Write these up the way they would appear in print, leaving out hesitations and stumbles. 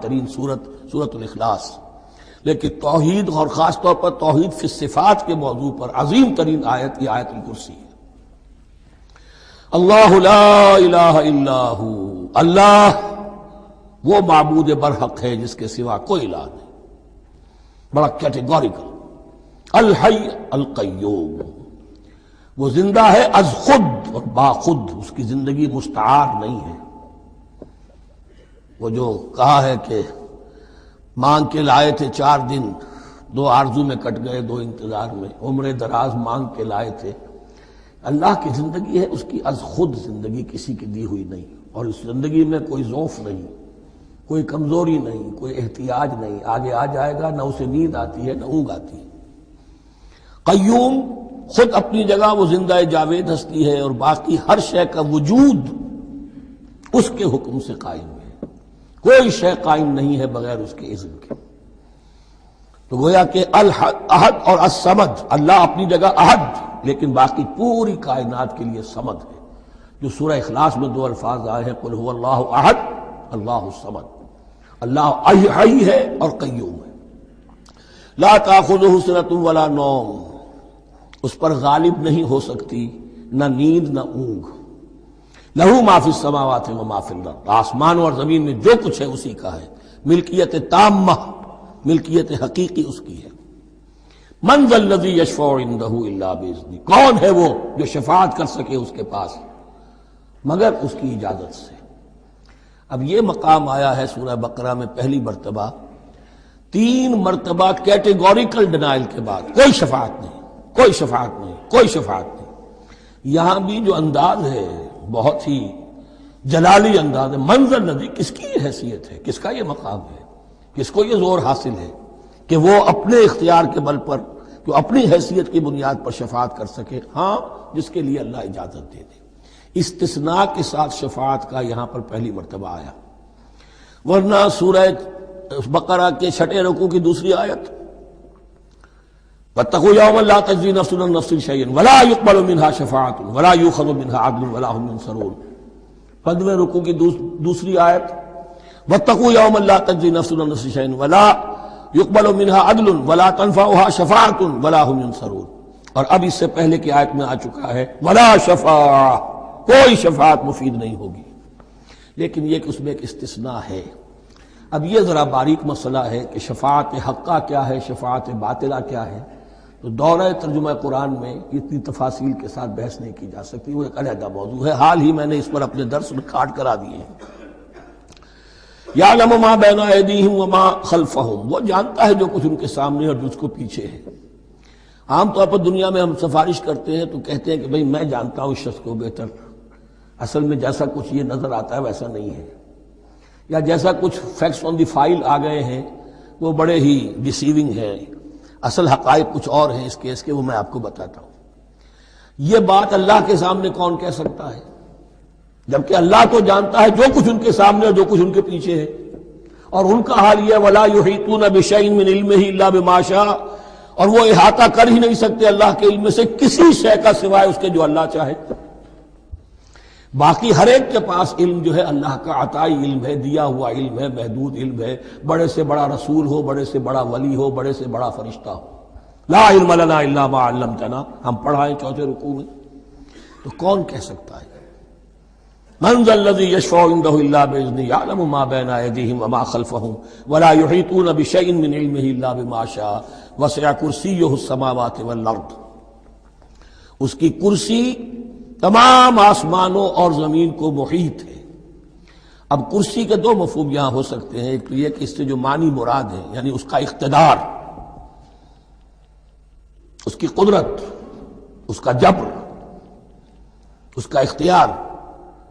ترین سورۃ الاخلاص، لیکن توحید اور خاص طور پر توحید فی الصفات کے موضوع پر عظیم ترین آیت یہ آیت الکرسی ہے۔ اللہ لا الہ الا ہو، اللہ وہ معبود برحق ہے جس کے سوا کوئی الہ نہیں، بڑا کیٹیگوریکل۔ الحی القیوم، وہ زندہ ہے از خود اور با خود، اس کی زندگی مستعار نہیں ہے۔ وہ جو کہا ہے کہ مانگ کے لائے تھے 4 دن، 2 آرزو میں کٹ گئے 2 انتظار میں، عمر دراز مانگ کے لائے تھے۔ اللہ کی زندگی ہے، اس کی از خود زندگی کسی کی دی ہوئی نہیں، اور اس زندگی میں کوئی ضعف نہیں، کوئی کمزوری نہیں، کوئی احتیاج نہیں، آگے آ جائے گا، نہ اسے نیند آتی ہے نہ اونگ آتی ہے۔ قیوم، خود اپنی جگہ وہ زندہ جاوید ہستی ہے، اور باقی ہر شے کا وجود اس کے حکم سے قائم ہے، کوئی شے قائم نہیں ہے بغیر اس کے اذن کے۔ تو گویا کہ احد اور الصمد، اللہ اپنی جگہ احد، لیکن باقی پوری کائنات کے لیے صمد ہے، جو سورہ اخلاص میں 2 الفاظ آئے ہیں، قل هو اللہ احد اللہ الصمد۔ اللہ حی ہے اور قیوم ہے، لا تاخذہ سنۃ ولا نوم، اس پر غالب نہیں ہو سکتی نہ نیند نہ اونگ۔ لہو ما فی السماوات و ما فی الارض، آسمان اور زمین میں جو کچھ ہے اسی کا ہے، ملکیت تامہ، ملکیت حقیقی اس کی ہے۔ من ذا الذی یشفع عندہ الا باذنہ، کون ہے وہ جو شفاعت کر سکے اس کے پاس مگر اس کی اجازت سے۔ اب یہ مقام آیا ہے سورہ بقرہ میں پہلی مرتبہ، 3 مرتبہ کیٹیگوریکل ڈینائل کے بعد، کوئی شفاعت نہیں، کوئی شفاعت نہیں، کوئی شفاعت نہیں۔ یہاں بھی جو انداز ہے بہت ہی جلالی انداز ہے۔ منظر الذی، کس کی یہ حیثیت ہے، کس کا یہ مقام ہے، کس کو یہ زور حاصل ہے کہ وہ اپنے اختیار کے بل پر، جو اپنی حیثیت کی بنیاد پر شفاعت کر سکے؟ ہاں، جس کے لیے اللہ اجازت دے دے۔ استثناء کے ساتھ شفاعت کا یہاں پر پہلی مرتبہ آیا، ورنہ سورہ بقرہ کے 6 رکوع کی دوسری آیت، واتقوا یوما لا تجزی نفس عن نفس شیئا ولا یقبل منها شفاعۃ ولا یؤخذ منها عدل ولا هم ينصرون۔ 15 رکوع کی دوسری آیت، واتقوا یوما لا تجزی نفس عن نفس شیئا ولا یقبل منها عدل ولا تنفعها شفاعۃ ولا هم ينصرون۔ اور اب اس سے پہلے کی آیت میں آ چکا ہے ولا شفاعہ، کوئی شفاعت مفید نہیں ہوگی، لیکن یہ کہ اس میں ایک استثناء ہے۔ اب یہ ذرا باریک مسئلہ ہے کہ شفاعت حقہ کیا ہے، شفاعت باطلہ کیا ہے، تو دورہ ترجمہ قرآن میں اتنی تفاصیل کے ساتھ بحث نہیں کی جا سکتی، وہ ایک علیحدہ موضوع ہے۔ حال ہی میں نے اس پر اپنے درس میں کاٹ کرا دیے ہیں۔ یعلم ما بین ایدیہم وما خلفہم، وہ جانتا ہے جو کچھ ان کے سامنے اور جو اس کو پیچھے ہے۔ عام طور پر دنیا میں ہم سفارش کرتے ہیں تو کہتے ہیں کہ بھئی میں جانتا ہوں اس شخص کو بہتر، اصل میں جیسا کچھ یہ نظر آتا ہے ویسا نہیں ہے، یا جیسا کچھ فیکٹس آن دی فائل آ گئے ہیں وہ بڑے ہی ڈیسیونگ ہیں، اصل حقائق کچھ اور ہیں اس کیس کے، وہ میں آپ کو بتاتا ہوں۔ یہ بات اللہ کے سامنے کون کہہ سکتا ہے، جبکہ اللہ تو جانتا ہے جو کچھ ان کے سامنے اور جو کچھ ان کے پیچھے ہے، اور ان کا حال یہ وَلَا يُحِيطُونَ بِشَيْءٍ مِّنْ عِلْمِهِ إِلَّا بِمَا شَاءَ، اور وہ احاطہ کر ہی نہیں سکتے اللہ کے علم سے کسی شے کا سوائے اس کے جو اللہ چاہے۔ باقی ہر ایک کے پاس علم جو ہے اللہ کا عطائی علم ہے، دیا ہوا علم ہے، محدود علم ہے، بڑے سے بڑا رسول ہو، بڑے سے بڑا ولی ہو، بڑے سے بڑا فرشتہ ہو۔ لا علم لنا الا ما علمتنا، ہم پڑھائیں 4 رکوع میں، تو کون کہہ سکتا ہے؟ من ذا الذی یشفع عندہ الا باذنہ یعلم ما بین ایدیہم وما خلفہم ولا یحیطون بشیء من علمہ الا بما شاء وسع کرسیہ السماوات والارض، اس کی کرسی تمام آسمانوں اور زمین کو محیط ہے۔ اب کرسی کے 2 مفہوم یہاں ہو سکتے ہیں، ایک تو یہ کہ اس سے جو معنی مراد ہے یعنی اس کا اقتدار، اس کی قدرت، اس کا جبر، اس کا اختیار،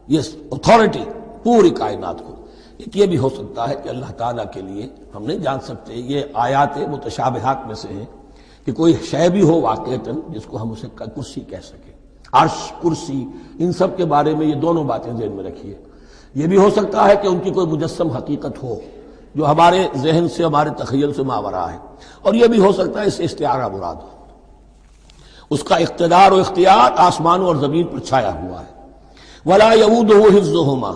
یہ اتھارٹی پوری کائنات کو۔ ایک یہ بھی ہو سکتا ہے کہ اللہ تعالیٰ کے لیے ہم نہیں جان سکتے، یہ آیات متشابہات میں سے ہے کہ کوئی شے بھی ہو واقعتاً جس کو ہم اسے کرسی کہہ سکیں، عرش، کرسی، ان سب کے بارے میں یہ دونوں باتیں ذہن میں رکھیے۔ یہ بھی ہو سکتا ہے کہ ان کی کوئی مجسم حقیقت ہو جو ہمارے ذہن سے، ہمارے تخیل سے ماورا ہے، اور یہ بھی ہو سکتا ہے اس سے استعارہ مراد ہو، اس کا اقتدار و اختیار آسمانوں اور زمین پر چھایا ہوا ہے۔ ولا یؤودہ حفظہما،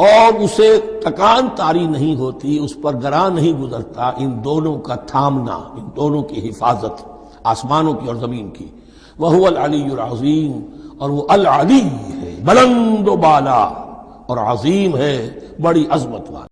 اور اسے تکان تاری نہیں ہوتی، اس پر گراں نہیں گزرتا ان دونوں کا تھامنا، ان دونوں کی حفاظت، آسمانوں کی اور زمین کی۔ وَهُوَ الْعَلِيُّ الْعَظِيمُ، اور وہ العلی ہے، بلند و بالا اور عظیم ہے، بڑی عظمت والا۔